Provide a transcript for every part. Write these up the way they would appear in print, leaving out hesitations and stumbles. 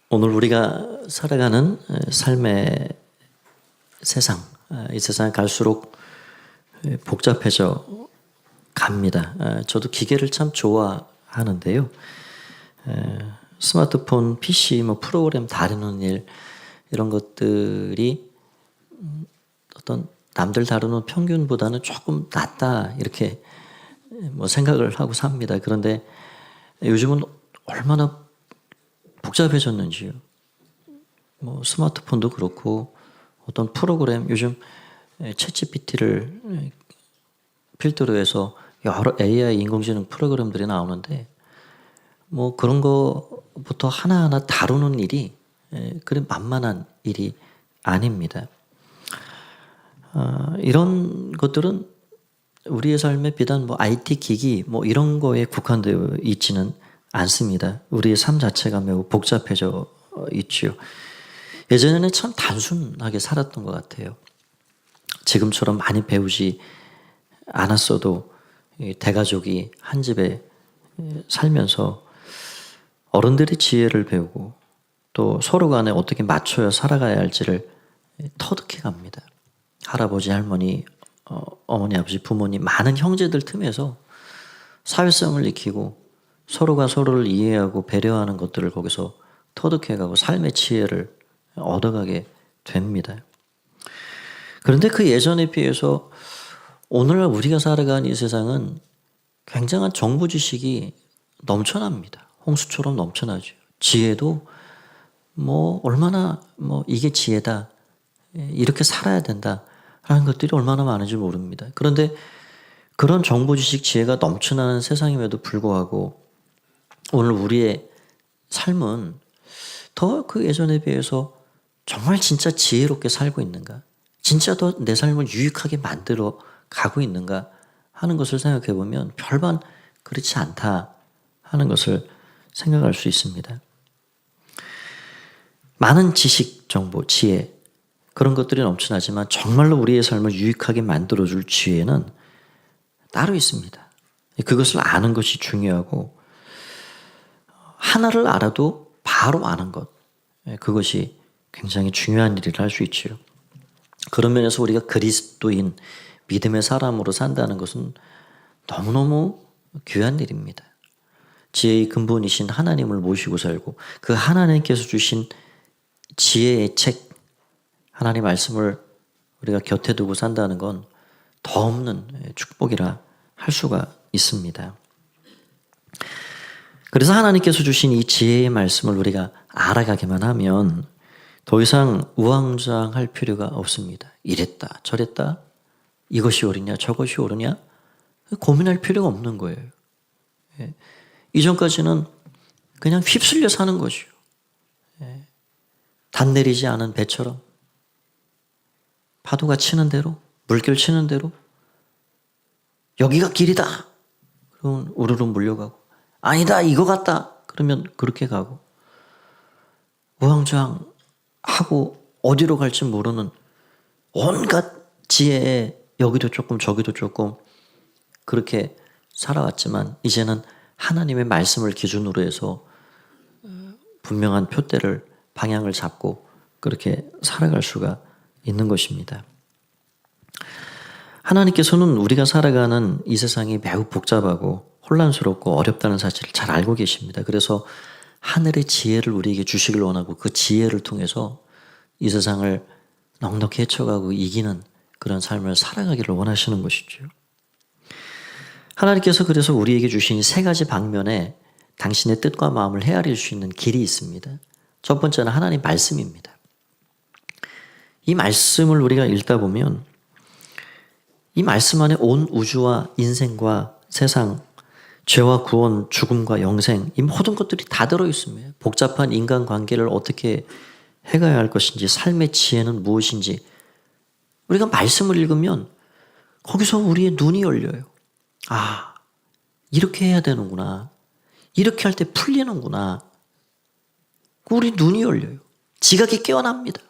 오늘 우리가 살아가는 삶의 세상, 이 세상 갈수록 복잡해져 갑니다. 저도 기계를 참 좋아하는데요. 스마트폰, PC, 프로그램 다루는 일 이런 것들이 어떤 남들 다루는 평균보다는 조금 낫다 이렇게 생각을 하고 삽니다. 그런데 요즘은 얼마나 복잡해졌는지요. 스마트폰도 그렇고 어떤 프로그램 요즘 챗GPT를 필두로 해서 여러 AI 인공지능 프로그램들이 나오는데 그런 거부터 하나하나 다루는 일이 그리 만만한 일이 아닙니다. 이런 것들은 우리의 삶에 비단 IT 기기 이런 거에 국한되어 있지는 않습니다. 우리의 삶 자체가 매우 복잡해져 있지요. 예전에는 참 단순하게 살았던 것 같아요. 지금처럼 많이 배우지 않았어도 대가족이 한 집에 살면서 어른들이 지혜를 배우고 또 서로 간에 어떻게 맞춰야 살아가야 할지를 터득해 갑니다. 할아버지, 할머니, 어머니, 아버지, 부모님, 많은 형제들 틈에서 사회성을 익히고 서로가 서로를 이해하고 배려하는 것들을 거기서 터득해가고 삶의 지혜를 얻어가게 됩니다. 그런데 그 예전에 비해서 오늘날 우리가 살아가는 이 세상은 굉장한 정보 지식이 넘쳐납니다. 홍수처럼 넘쳐나죠. 지혜도 얼마나 이게 지혜다, 이렇게 살아야 된다 하는 것들이 얼마나 많은지 모릅니다. 그런데 그런 정보 지식 지혜가 넘쳐나는 세상임에도 불구하고 오늘 우리의 삶은 더 그 예전에 비해서 정말 진짜 지혜롭게 살고 있는가? 진짜 더 내 삶을 유익하게 만들어 가고 있는가 하는 것을 생각해 보면 별반 그렇지 않다 하는 것을 생각할 수 있습니다. 많은 지식, 정보, 지혜 그런 것들이 넘쳐나지만 정말로 우리의 삶을 유익하게 만들어줄 지혜는 따로 있습니다. 그것을 아는 것이 중요하고 하나를 알아도 바로 아는 것, 그것이 굉장히 중요한 일이라 할 수 있지요. 그런 면에서 우리가 그리스도인 믿음의 사람으로 산다는 것은 너무너무 귀한 일입니다. 지혜의 근본이신 하나님을 모시고 살고 그 하나님께서 주신 지혜의 책, 하나님 말씀을 우리가 곁에 두고 산다는 건 더 없는 축복이라 할 수가 있습니다. 그래서 하나님께서 주신 이 지혜의 말씀을 우리가 알아가기만 하면 더 이상 우왕좌왕할 필요가 없습니다. 이랬다 저랬다 이것이 옳으냐 저것이 옳으냐 고민할 필요가 없는 거예요. 이전까지는 그냥 휩쓸려 사는 거죠. 단 내리지 않은 배처럼 파도가 치는 대로 물결 치는 대로 여기가 길이다 그러면 우르르 물려가고 아니다 이거 같다 그러면 그렇게 가고 우왕좌왕하고 어디로 갈지 모르는 온갖 지혜에 여기도 조금 저기도 조금 그렇게 살아왔지만 이제는 하나님의 말씀을 기준으로 해서 분명한 표대를 방향을 잡고 그렇게 살아갈 수가 있는 것입니다. 하나님께서는 우리가 살아가는 이 세상이 매우 복잡하고 혼란스럽고 어렵다는 사실을 잘 알고 계십니다. 그래서 하늘의 지혜를 우리에게 주시길 원하고 그 지혜를 통해서 이 세상을 넉넉히 헤쳐가고 이기는 그런 삶을 살아가기를 원하시는 것이죠. 하나님께서 그래서 우리에게 주신 세 가지 방면에 당신의 뜻과 마음을 헤아릴 수 있는 길이 있습니다. 첫 번째는 하나님 말씀입니다. 이 말씀을 우리가 읽다 보면 이 말씀 안에 온 우주와 인생과 세상, 죄와 구원, 죽음과 영생 이 모든 것들이 다 들어있습니다. 복잡한 인간관계를 어떻게 해가야 할 것인지 삶의 지혜는 무엇인지 우리가 말씀을 읽으면 거기서 우리의 눈이 열려요. 아, 이렇게 해야 되는구나. 이렇게 할 때 풀리는구나. 우리 눈이 열려요. 지각이 깨어납니다.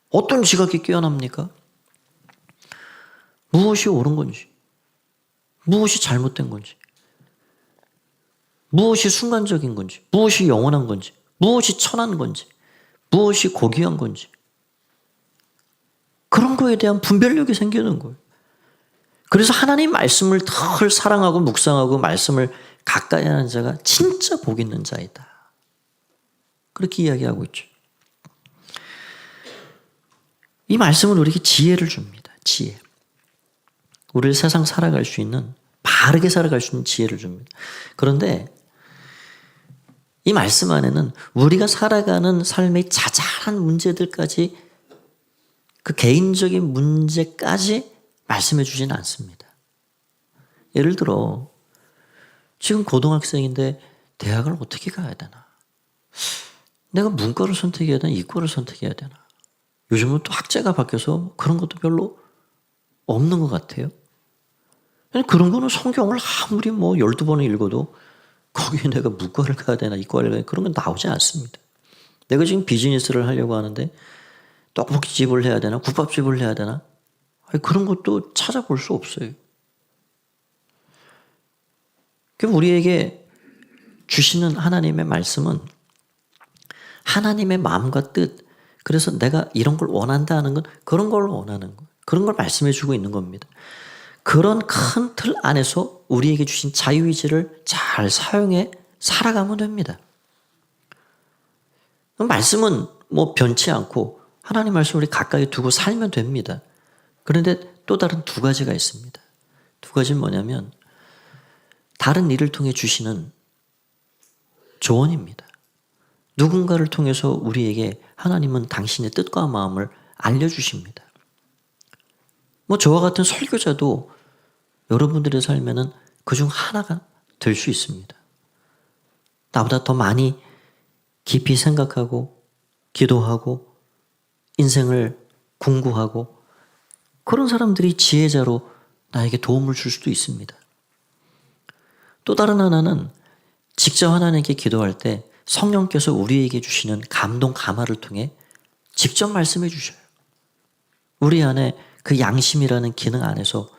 어떤 지각이 깨어납니까? 무엇이 옳은 건지, 무엇이 잘못된 건지, 무엇이 순간적인 건지, 무엇이 영원한 건지, 무엇이 천한 건지, 무엇이 고귀한 건지, 그런 거에 대한 분별력이 생기는 거예요. 그래서 하나님 말씀을 덜 사랑하고 묵상하고 말씀을 가까이 하는 자가 진짜 복 있는 자이다. 그렇게 이야기하고 있죠. 이 말씀은 우리에게 지혜를 줍니다. 지혜. 우리를 세상 살아갈 수 있는, 바르게 살아갈 수 있는 지혜를 줍니다. 그런데 이 말씀 안에는 우리가 살아가는 삶의 자잘한 문제들까지, 그 개인적인 문제까지 말씀해 주지는 않습니다. 예를 들어 지금 고등학생인데 대학을 어떻게 가야 되나? 내가 문과를 선택해야 되나? 이과를 선택해야 되나? 요즘은 또 학제가 바뀌어서 그런 것도 별로 없는 것 같아요. 그런 거는 성경을 아무리 12번을 읽어도 거기에 내가 문과를 가야 되나 이과를 가야 되나 그런 건 나오지 않습니다. 내가 지금 비즈니스를 하려고 하는데 떡볶이집을 해야 되나 국밥집을 해야 되나 그런 것도 찾아볼 수 없어요. 우리에게 주시는 하나님의 말씀은 하나님의 마음과 뜻, 그래서 내가 이런 걸 원한다 하는 건 그런 걸 원하는 거예요. 그런 걸 말씀해 주고 있는 겁니다. 그런 큰 틀 안에서 우리에게 주신 자유의지를 잘 사용해 살아가면 됩니다. 말씀은 변치 않고 하나님 말씀을 우리 가까이 두고 살면 됩니다. 그런데 또 다른 두 가지가 있습니다. 두 가지는 뭐냐면 다른 일을 통해 주시는 조언입니다. 누군가를 통해서 우리에게 하나님은 당신의 뜻과 마음을 알려주십니다. 저와 같은 설교자도 여러분들의 삶에는 그중 하나가 될 수 있습니다. 나보다 더 많이 깊이 생각하고 기도하고 인생을 궁구하고 그런 사람들이 지혜자로 나에게 도움을 줄 수도 있습니다. 또 다른 하나는 직접 하나님께 기도할 때 성령께서 우리에게 주시는 감동 감화를 통해 직접 말씀해 주셔요. 우리 안에 그 양심이라는 기능 안에서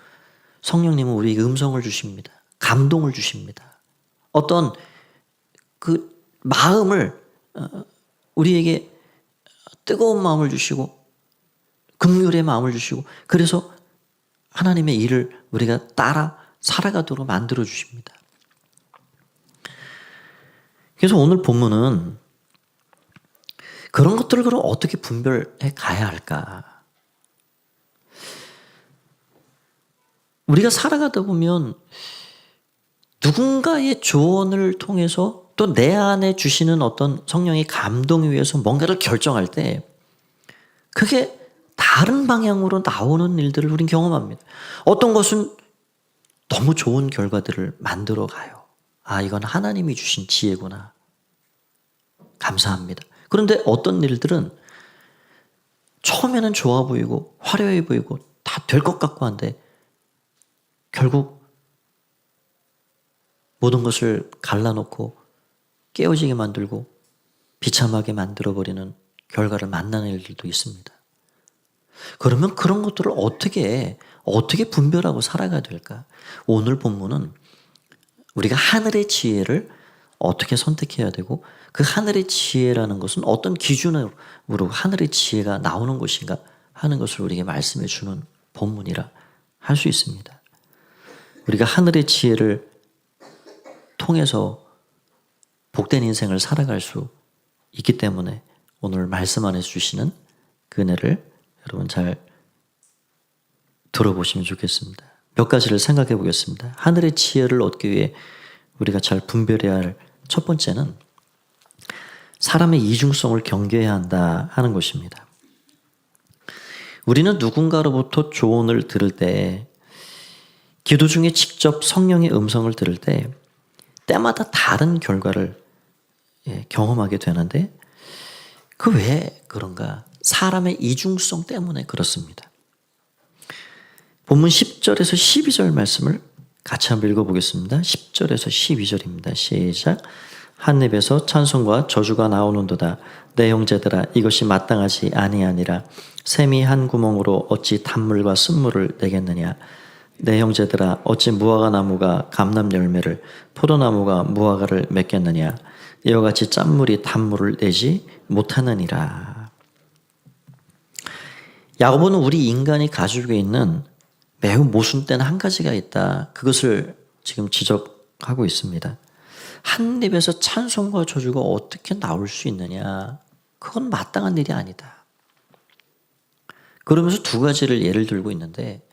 성령님은 우리에게 음성을 주십니다. 감동을 주십니다. 어떤 그 마음을 우리에게 뜨거운 마음을 주시고 긍휼의 마음을 주시고 그래서 하나님의 일을 우리가 따라 살아가도록 만들어 주십니다. 그래서 오늘 본문은 그런 것들을 그럼 어떻게 분별해 가야 할까? 우리가 살아가다 보면 누군가의 조언을 통해서 또 내 안에 주시는 어떤 성령의 감동에 의해서 뭔가를 결정할 때 그게 다른 방향으로 나오는 일들을 우린 경험합니다. 어떤 것은 너무 좋은 결과들을 만들어 가요. 아, 이건 하나님이 주신 지혜구나. 감사합니다. 그런데 어떤 일들은 처음에는 좋아 보이고 화려해 보이고 다 될 것 같고 한데 결국 모든 것을 갈라놓고 깨어지게 만들고 비참하게 만들어버리는 결과를 만나는 일들도 있습니다. 그러면 그런 것들을 어떻게 분별하고 살아가야 될까? 오늘 본문은 우리가 하늘의 지혜를 어떻게 선택해야 되고 그 하늘의 지혜라는 것은 어떤 기준으로 하늘의 지혜가 나오는 것인가 하는 것을 우리에게 말씀해 주는 본문이라 할 수 있습니다. 우리가 하늘의 지혜를 통해서 복된 인생을 살아갈 수 있기 때문에 오늘 말씀 안에서 주시는 그 은혜를 여러분 잘 들어보시면 좋겠습니다. 몇 가지를 생각해 보겠습니다. 하늘의 지혜를 얻기 위해 우리가 잘 분별해야 할 첫 번째는 사람의 이중성을 경계해야 한다 하는 것입니다. 우리는 누군가로부터 조언을 들을 때 기도 중에 직접 성령의 음성을 들을 때 때마다 다른 결과를 경험하게 되는데 그 왜 그런가? 사람의 이중성 때문에 그렇습니다. 본문 10절에서 12절 말씀을 같이 한번 읽어보겠습니다. 10절에서 12절입니다. 시작. 한 입에서 찬송과 저주가 나오는도다. 내 형제들아 이것이 마땅하지 아니하니라. 샘이 한 구멍으로 어찌 단물과 쓴물을 내겠느냐. 내 형제들아 어찌 무화과 나무가 감람 열매를 포도나무가 무화과를 맺겠느냐 이와 같이 짠물이 단물을 내지 못하느니라. 야고보는 우리 인간이 가지고 있는 매우 모순된 한 가지가 있다. 그것을 지금 지적하고 있습니다. 한 입에서 찬송과 저주가 어떻게 나올 수 있느냐. 그건 마땅한 일이 아니다. 그러면서 두 가지를 예를 들고 있는데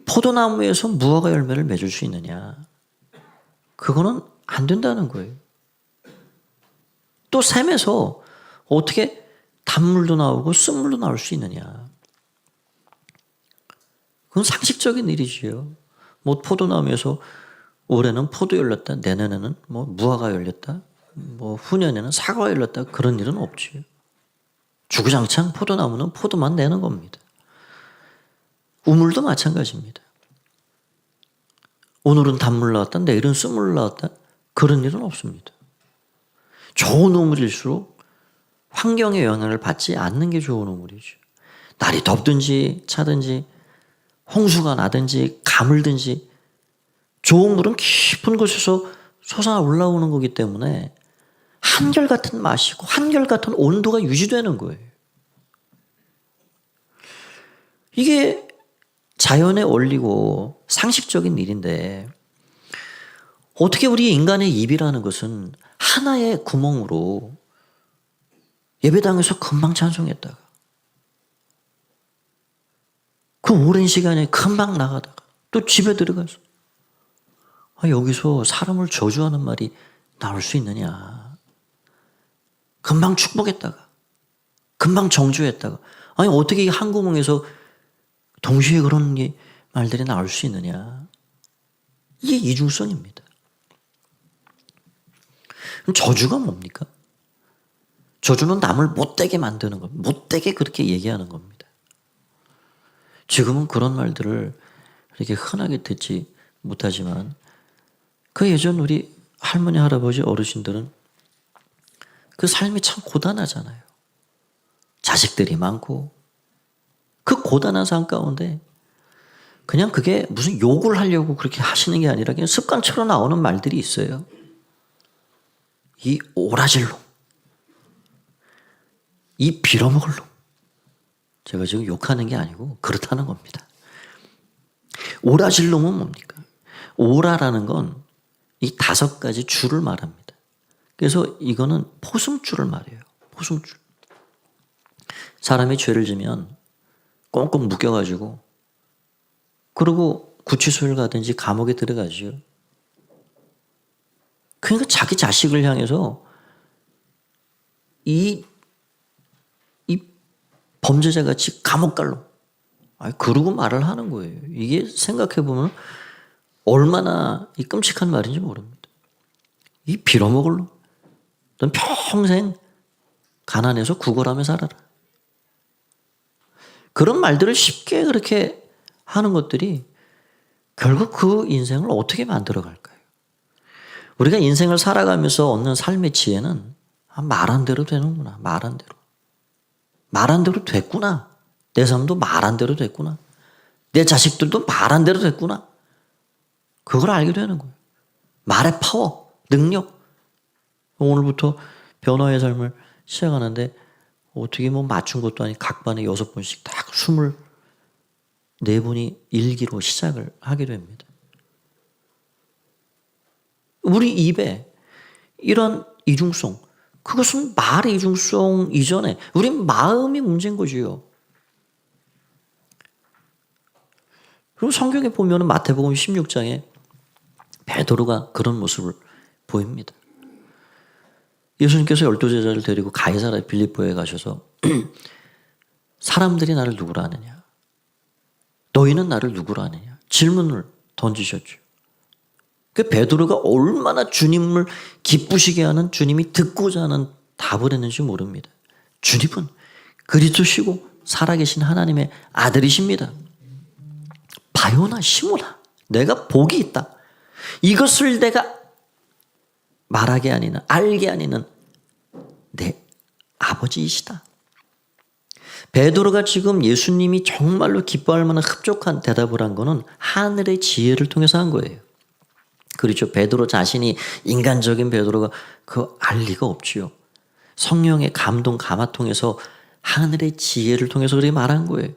포도나무에서 무화과 열매를 맺을 수 있느냐. 그거는 안 된다는 거예요. 또 샘에서 어떻게 단물도 나오고 쓴물도 나올 수 있느냐. 그건 상식적인 일이지요. 뭐 포도나무에서 올해는 포도 열렸다. 내년에는 뭐 무화과 열렸다. 뭐 후년에는 사과가 열렸다. 그런 일은 없지요. 주구장창 포도나무는 포도만 내는 겁니다. 우물도 마찬가지입니다. 오늘은 단물 나왔다. 내일은 쓴물 나왔다. 그런 일은 없습니다. 좋은 우물일수록 환경의 영향을 받지 않는 게 좋은 우물이죠. 날이 덥든지 차든지 홍수가 나든지 가물든지 좋은 물은 깊은 곳에서 솟아 올라오는 거기 때문에 한결같은 맛이고 한결같은 온도가 유지되는 거예요. 이게 자연의 원리고 상식적인 일인데 어떻게 우리 인간의 입이라는 것은 하나의 구멍으로 예배당에서 금방 찬송했다가 그 오랜 시간에 금방 나가다가 또 집에 들어가서 여기서 사람을 저주하는 말이 나올 수 있느냐. 금방 축복했다가 금방 정죄했다가 아니 어떻게 한 구멍에서 동시에 그런 말들이 나올 수 있느냐. 이게 이중성입니다. 그럼 저주가 뭡니까? 저주는 남을 못되게 만드는 것, 못되게 그렇게 얘기하는 겁니다. 지금은 그런 말들을 이렇게 흔하게 듣지 못하지만 그 예전 우리 할머니, 할아버지, 어르신들은 그 삶이 참 고단하잖아요. 자식들이 많고 그 고단한 삶 가운데 그냥 그게 무슨 욕을 하려고 그렇게 하시는 게 아니라 그냥 습관처럼 나오는 말들이 있어요. 이 오라질 놈, 이 빌어먹을 놈. 제가 지금 욕하는 게 아니고 그렇다는 겁니다. 오라질 놈은 뭡니까? 오라라는 건 이 5가지 줄을 말합니다. 그래서 이거는 포승줄을 말해요. 포승줄. 사람이 죄를 지면 꽁꽁 묶여가지고 그리고 구치소를 가든지 감옥에 들어가죠. 그러니까 자기 자식을 향해서 이 범죄자같이 감옥 갈로 그러고 말을 하는 거예요. 이게 생각해보면 얼마나 이 끔찍한 말인지 모릅니다. 이 빌어먹을 놈. 넌 평생 가난해서 구걸하며 살아라. 그런 말들을 쉽게 그렇게 하는 것들이 결국 그 인생을 어떻게 만들어갈까요? 우리가 인생을 살아가면서 얻는 삶의 지혜는 말한 대로 되는구나. 말한 대로. 말한 대로 됐구나. 내 삶도 말한 대로 됐구나. 내 자식들도 말한 대로 됐구나. 그걸 알게 되는 거예요. 말의 파워, 능력. 오늘부터 변화의 삶을 시작하는데 어떻게 뭐 맞춘 것도 아니고 각 반에 6번씩 딱 24분이 일기로 시작을 하게 됩니다. 우리 입에 이런 이중성, 그것은 말의 이중성 이전에 우리 마음이 문제인 거지요. 그리고 성경에 보면 마태복음 16장에 베드로가 그런 모습을 보입니다. 예수님께서 12제자를 데리고 가이사랴 빌립보에 가셔서 사람들이 나를 누구라 하느냐? 너희는 나를 누구라 하느냐? 질문을 던지셨죠. 그 베드로가 얼마나 주님을 기쁘시게 하는 주님이 듣고자 하는 답을 했는지 모릅니다. 주님은 그리스도시고 살아계신 하나님의 아들이십니다. 바요나 시모나 내가 복이 있다. 이것을 내가 말하게 아니는 알게 아니는 내 아버지이시다. 베드로가 지금 예수님이 정말로 기뻐할 만한 흡족한 대답을 한 거는 하늘의 지혜를 통해서 한 거예요. 그렇죠. 베드로 자신이 인간적인 베드로가 그거 알 리가 없지요. 성령의 감동 감화 통해서 하늘의 지혜를 통해서 그렇게 말한 거예요.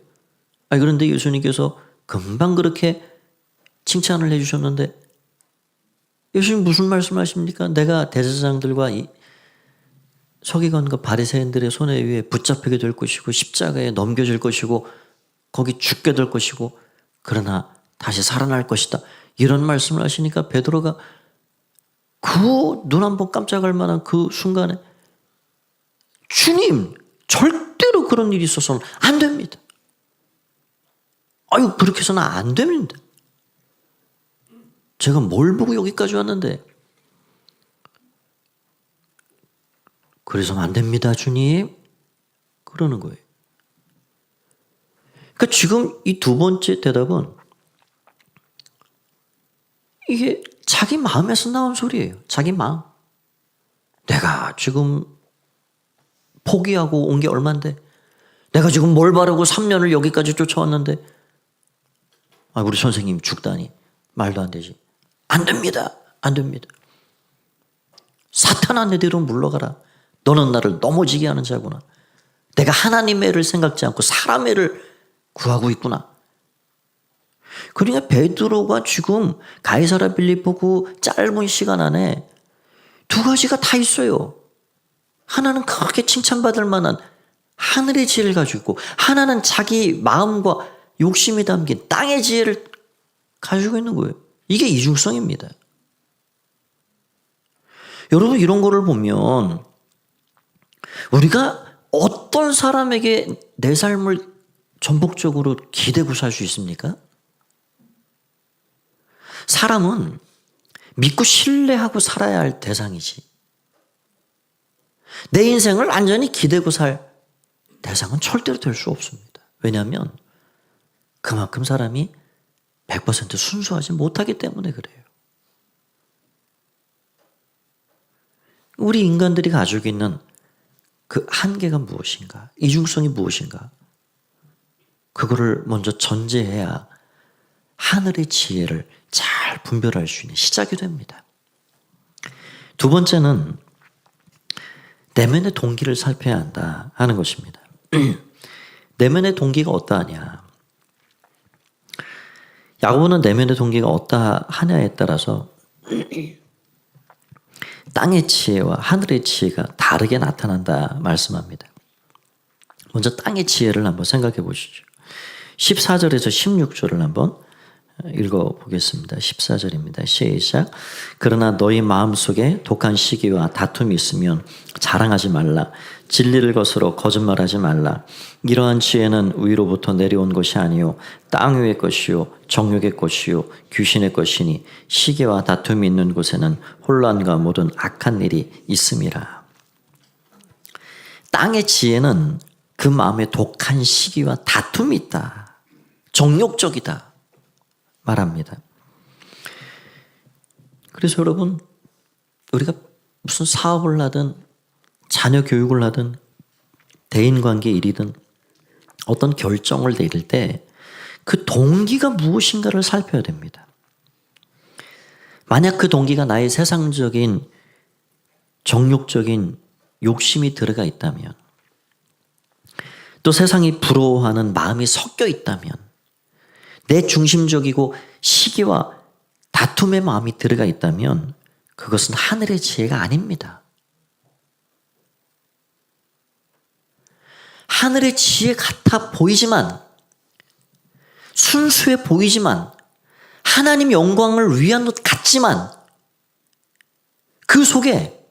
그런데 예수님께서 금방 그렇게 칭찬을 해주셨는데 예수님 무슨 말씀하십니까? 내가 대제사장들과 이 서기관과 바리새인들의 손에 의해 붙잡히게 될 것이고 십자가에 넘겨질 것이고 거기 죽게 될 것이고 그러나 다시 살아날 것이다. 이런 말씀을 하시니까 베드로가 그 눈 한 번 깜짝할 만한 그 순간에 주님 절대로 그런 일이 있어서는 안 됩니다. 그렇게 해서는 안 됩니다. 제가 뭘 보고 여기까지 왔는데 그래서는 안 됩니다 주님 그러는 거예요. 그러니까 지금 이 두 번째 대답은 이게 자기 마음에서 나온 소리예요. 자기 마음. 내가 지금 포기하고 온 게 얼만데 내가 지금 뭘 바라고 3년을 여기까지 쫓아왔는데 우리 선생님 죽다니 말도 안 되지. 안 됩니다. 안 됩니다. 사탄아 내대로 물러가라. 너는 나를 넘어지게 하는 자구나. 내가 하나님의 애를 생각지 않고 사람의 애를 구하고 있구나. 그러니까 베드로가 지금 가이사랴 빌립보 그 짧은 시간 안에 두 가지가 다 있어요. 하나는 크게 칭찬받을 만한 하늘의 지혜를 가지고 있고 하나는 자기 마음과 욕심이 담긴 땅의 지혜를 가지고 있는 거예요. 이게 이중성입니다. 여러분 이런 거를 보면 우리가 어떤 사람에게 내 삶을 전폭적으로 기대고 살 수 있습니까? 사람은 믿고 신뢰하고 살아야 할 대상이지. 내 인생을 완전히 기대고 살 대상은 절대로 될 수 없습니다. 왜냐하면 그만큼 사람이 100% 순수하지 못하기 때문에 그래요. 우리 인간들이 가지고 있는 그 한계가 무엇인가? 이중성이 무엇인가? 그거를 먼저 전제해야 하늘의 지혜를 잘 분별할 수 있는 시작이 됩니다. 두 번째는 내면의 동기를 살펴야 한다 하는 것입니다. 내면의 동기가 어떠하냐? 야고보는 내면의 동기가 어떠하냐에 따라서 땅의 지혜와 하늘의 지혜가 다르게 나타난다 말씀합니다. 먼저 땅의 지혜를 한번 생각해 보시죠. 14절에서 16절을 한번 읽어보겠습니다. 14절입니다. 시작. 그러나 너희 마음속에 독한 시기와 다툼이 있으면 자랑하지 말라. 진리를 거스러 거짓말하지 말라. 이러한 지혜는 위로부터 내려온 것이 아니요 땅 위의 것이요 정욕의 것이요 귀신의 것이니 시기와 다툼이 있는 곳에는 혼란과 모든 악한 일이 있음이라. 땅의 지혜는 그 마음에 독한 시기와 다툼이 있다. 정욕적이다. 말합니다. 그래서 여러분 우리가 무슨 사업을 하든 자녀 교육을 하든 대인관계 일이든 어떤 결정을 내릴 때 그 동기가 무엇인가를 살펴야 됩니다. 만약 그 동기가 나의 세상적인 정욕적인 욕심이 들어가 있다면 또 세상이 부러워하는 마음이 섞여 있다면 내 중심적이고 시기와 다툼의 마음이 들어가 있다면 그것은 하늘의 지혜가 아닙니다. 하늘의 지혜 같아 보이지만 순수해 보이지만 하나님 영광을 위한 것 같지만 그 속에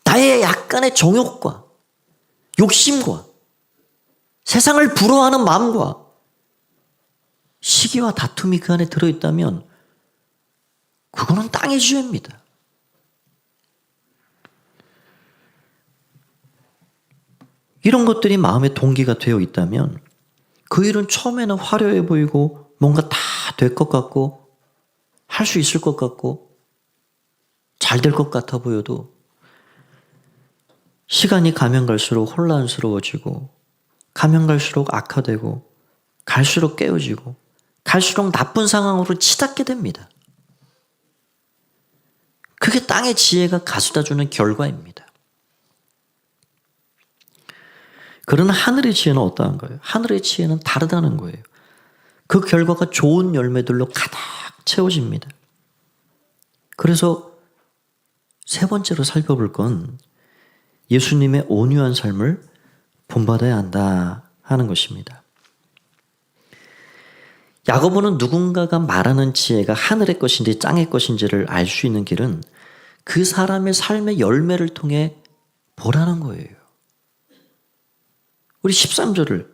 나의 약간의 정욕과 욕심과 세상을 부러워하는 마음과 시기와 다툼이 그 안에 들어있다면 그거는 땅의 지혜입니다. 이런 것들이 마음의 동기가 되어 있다면 그 일은 처음에는 화려해 보이고 뭔가 다 될 것 같고 할 수 있을 것 같고 잘 될 것 같아 보여도 시간이 가면 갈수록 혼란스러워지고, 가면 갈수록 악화되고, 갈수록 깨어지고, 갈수록 나쁜 상황으로 치닫게 됩니다. 그게 땅의 지혜가 가져다주는 결과입니다. 그러나 하늘의 지혜는 어떠한 거예요? 하늘의 지혜는 다르다는 거예요. 그 결과가 좋은 열매들로 가득 채워집니다. 그래서 세 번째로 살펴볼 건 예수님의 온유한 삶을 본받아야 한다 하는 것입니다. 야고보는 누군가가 말하는 지혜가 하늘의 것인지 땅의 것인지를 알 수 있는 길은 그 사람의 삶의 열매를 통해 보라는 거예요. 우리 13절을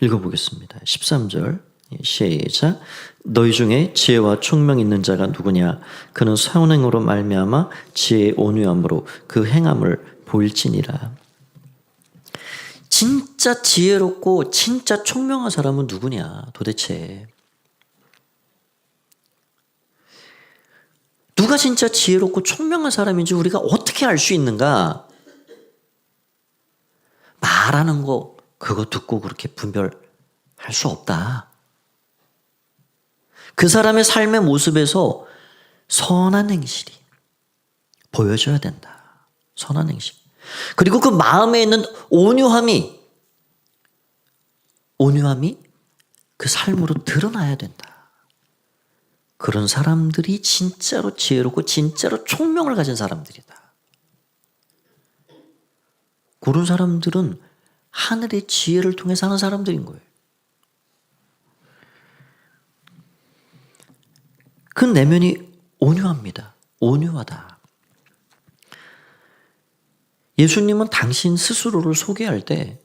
읽어보겠습니다. 13절 시작. 너희 중에 지혜와 총명 있는 자가 누구냐? 그는 선행으로 말미암아 지혜의 온유함으로 그 행함을 보일지니라. 진짜 지혜롭고 진짜 총명한 사람은 누구냐 도대체? 누가 진짜 지혜롭고 총명한 사람인지 우리가 어떻게 알 수 있는가? 말하는 거 그거 듣고 그렇게 분별할 수 없다. 그 사람의 삶의 모습에서 선한 행실이 보여져야 된다. 선한 행실. 그리고 그 마음에 있는 온유함이 그 삶으로 드러나야 된다. 그런 사람들이 진짜로 지혜롭고 진짜로 총명을 가진 사람들이다. 그런 사람들은 하늘의 지혜를 통해 사는 사람들인 거예요. 그 내면이 온유합니다. 온유하다. 예수님은 당신 스스로를 소개할 때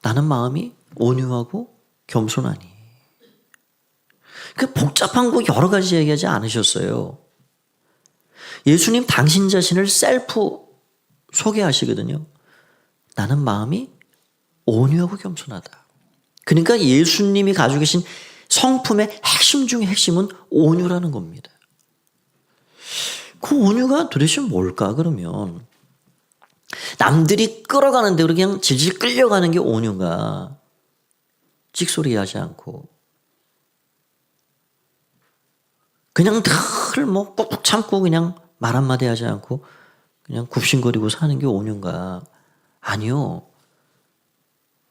나는 마음이 온유하고 겸손하니. 그 복잡한 거 여러 가지 얘기하지 않으셨어요. 예수님 당신 자신을 셀프 소개하시거든요. 나는 마음이 온유하고 겸손하다. 그러니까 예수님이 가지고 계신 성품의 핵심 중에 핵심은 온유라는 겁니다. 그 온유가 도대체 뭘까 그러면? 남들이 끌어가는데 그냥 질질 끌려가는 게 온유가 찍소리 하지 않고 그냥 늘 뭐 꾹꾹 참고 그냥 말 한마디 하지 않고 그냥 굽신거리고 사는 게 온유인가? 아니요.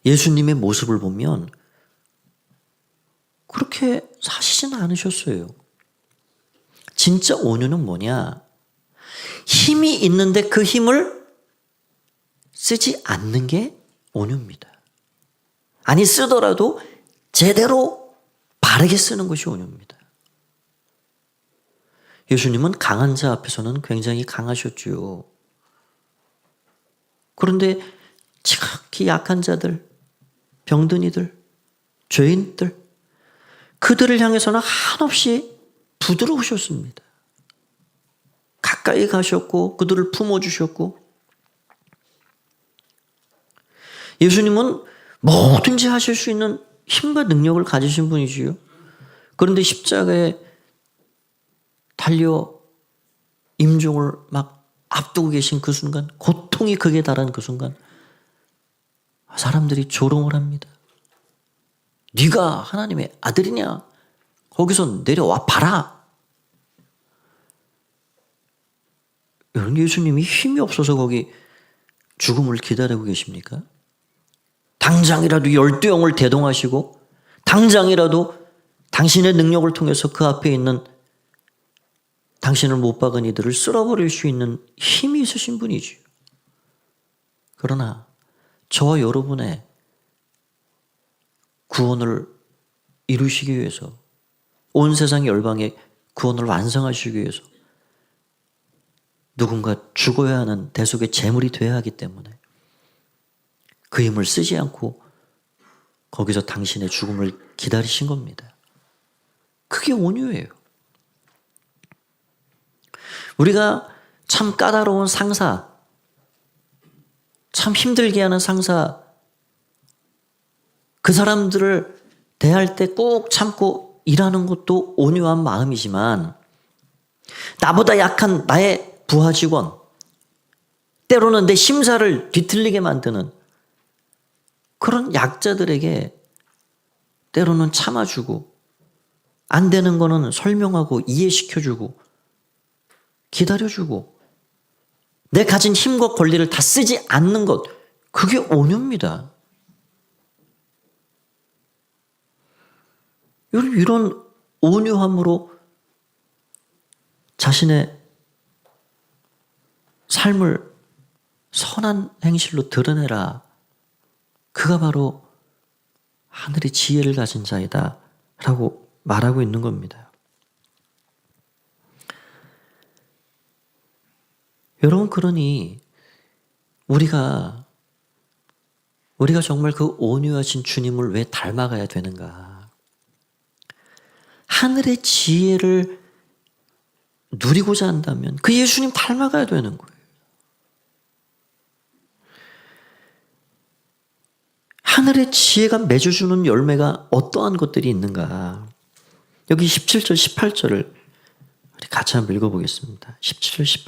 예수님의 모습을 보면 그렇게 사시지는 않으셨어요. 진짜 온유는 뭐냐? 힘이 있는데 그 힘을 쓰지 않는 게 온유입니다. 아니 쓰더라도 제대로 바르게 쓰는 것이 온유입니다. 예수님은 강한 자 앞에서는 굉장히 강하셨죠. 그런데 지극히 약한 자들, 병든 이들, 죄인들, 그들을 향해서는 한없이 부드러우셨습니다. 가까이 가셨고 그들을 품어주셨고 예수님은 뭐든지 하실 수 있는 힘과 능력을 가지신 분이지요. 그런데 십자가에 달려 임종을 막 앞두고 계신 그 순간, 고통이 극에 달한 그 순간 사람들이 조롱을 합니다. 네가 하나님의 아들이냐? 거기서 내려와 봐라. 여러분, 예수님이 힘이 없어서 거기 죽음을 기다리고 계십니까? 당장이라도 12영을 대동하시고 당장이라도 당신의 능력을 통해서 그 앞에 있는 당신을 못 박은 이들을 쓸어버릴 수 있는 힘이 있으신 분이지요. 그러나 저와 여러분의 구원을 이루시기 위해서, 온 세상 열방의 구원을 완성하시기 위해서 누군가 죽어야 하는 대속의 제물이 되어야 하기 때문에 그 힘을 쓰지 않고 거기서 당신의 죽음을 기다리신 겁니다. 그게 온유예요. 우리가 참 까다로운 상사, 참 힘들게 하는 상사, 그 사람들을 대할 때 꼭 참고 일하는 것도 온유한 마음이지만 나보다 약한 나의 부하 직원, 때로는 내 심사를 뒤틀리게 만드는 그런 약자들에게 때로는 참아주고 안 되는 거는 설명하고 이해시켜주고 기다려주고 내 가진 힘과 권리를 다 쓰지 않는 것, 그게 온유입니다. 이런 온유함으로 자신의 삶을 선한 행실로 드러내라. 그가 바로 하늘의 지혜를 가진 자이다 라고 말하고 있는 겁니다. 여러분, 그러니 우리가 정말 그 온유하신 주님을 왜 닮아가야 되는가? 하늘의 지혜를 누리고자 한다면 그 예수님 닮아가야 되는 거예요. 하늘의 지혜가 맺어주는 열매가 어떠한 것들이 있는가? 여기 17절, 18절을 우리 같이 한번 읽어보겠습니다. 17절,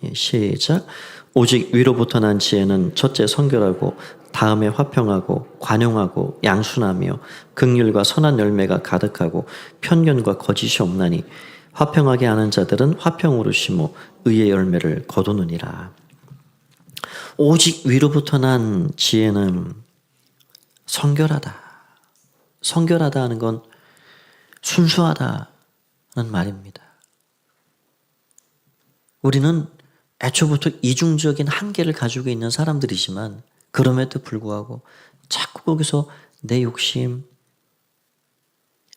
18절. 시작. 오직 위로부터 난 지혜는 첫째 성결하고 다음에 화평하고 관용하고 양순하며 긍휼과 선한 열매가 가득하고 편견과 거짓이 없나니 화평하게 하는 자들은 화평으로 심어 의의 열매를 거두느니라. 오직 위로부터 난 지혜는 성결하다. 성결하다 하는 건 순수하다는 말입니다. 우리는 애초부터 이중적인 한계를 가지고 있는 사람들이지만 그럼에도 불구하고 자꾸 거기서 내 욕심,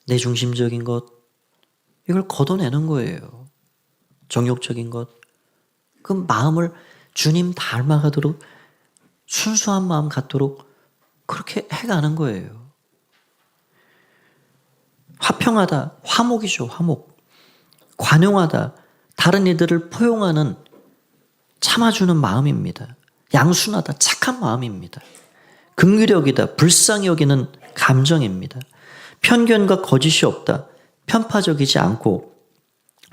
내 중심적인 것, 이걸 걷어내는 거예요. 정욕적인 것. 그 마음을 주님 닮아가도록 순수한 마음 갖도록 그렇게 해가는 거예요. 화평하다, 화목이죠, 화목. 관용하다, 다른 이들을 포용하는 참아주는 마음입니다. 양순하다, 착한 마음입니다. 긍휼력이다, 불쌍히 여기는 감정입니다. 편견과 거짓이 없다, 편파적이지 않고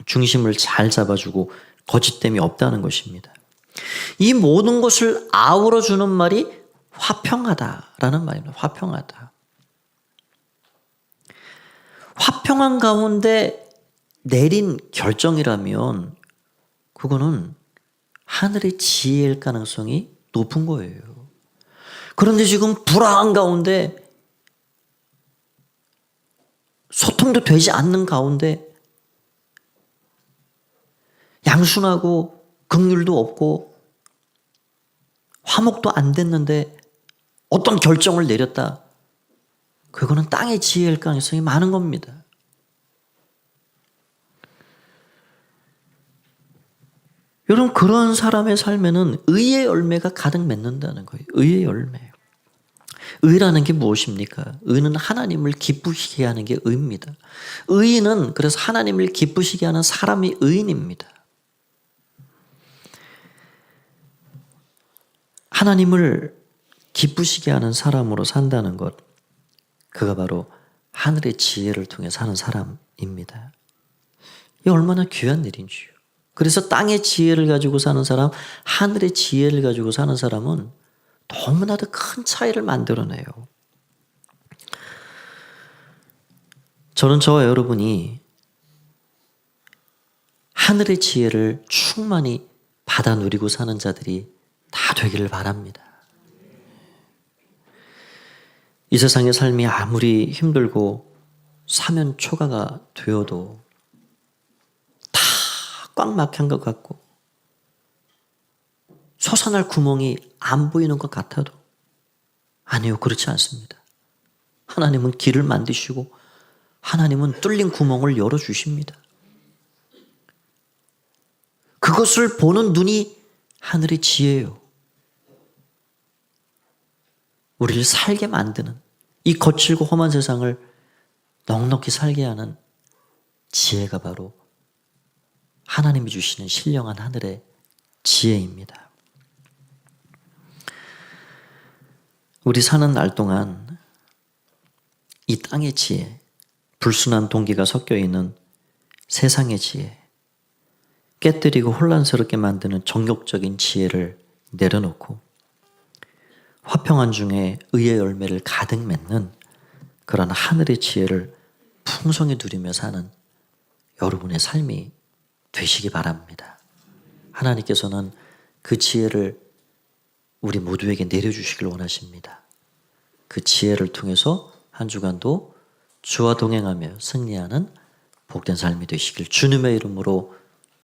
중심을 잘 잡아주고 거짓됨이 없다는 것입니다. 이 모든 것을 아우러주는 말이 화평하다라는 말입니다. 화평하다. 화평한 가운데 내린 결정이라면 그거는 하늘의 지혜일 가능성이 높은 거예요. 그런데 지금 불화한 가운데 소통도 되지 않는 가운데 양순하고 긍휼도 없고 화목도 안 됐는데 어떤 결정을 내렸다. 그거는 땅의 지혜일 가능성이 많은 겁니다. 여러분, 그런 사람의 삶에는 의의 열매가 가득 맺는다는 거예요. 의의 열매. 의라는 게 무엇입니까? 의는 하나님을 기쁘시게 하는 게 의입니다. 의인은 그래서 하나님을 기쁘시게 하는 사람이 의인입니다. 하나님을 기쁘시게 하는 사람으로 산다는 것, 그가 바로 하늘의 지혜를 통해 사는 사람입니다. 이 얼마나 귀한 일인지요. 그래서 땅의 지혜를 가지고 사는 사람, 하늘의 지혜를 가지고 사는 사람은 너무나도 큰 차이를 만들어내요. 저는 저와 여러분이 하늘의 지혜를 충만히 받아 누리고 사는 자들이 다 되기를 바랍니다. 이 세상의 삶이 아무리 힘들고 사면 초가가 되어도 다 꽉 막힌 것 같고 솟아날 구멍이 안 보이는 것 같아도 아니요, 그렇지 않습니다. 하나님은 길을 만드시고 하나님은 뚫린 구멍을 열어주십니다. 그것을 보는 눈이 하늘의 지혜예요. 우리를 살게 만드는, 이 거칠고 험한 세상을 넉넉히 살게 하는 지혜가 바로 하나님이 주시는 신령한 하늘의 지혜입니다. 우리 사는 날 동안 이 땅의 지혜, 불순한 동기가 섞여 있는 세상의 지혜, 깨뜨리고 혼란스럽게 만드는 정욕적인 지혜를 내려놓고 화평한 중에 의의 열매를 가득 맺는 그런 하늘의 지혜를 풍성히 누리며 사는 여러분의 삶이 되시기 바랍니다. 하나님께서는 그 지혜를 우리 모두에게 내려주시길 원하십니다. 그 지혜를 통해서 한 주간도 주와 동행하며 승리하는 복된 삶이 되시길 주님의 이름으로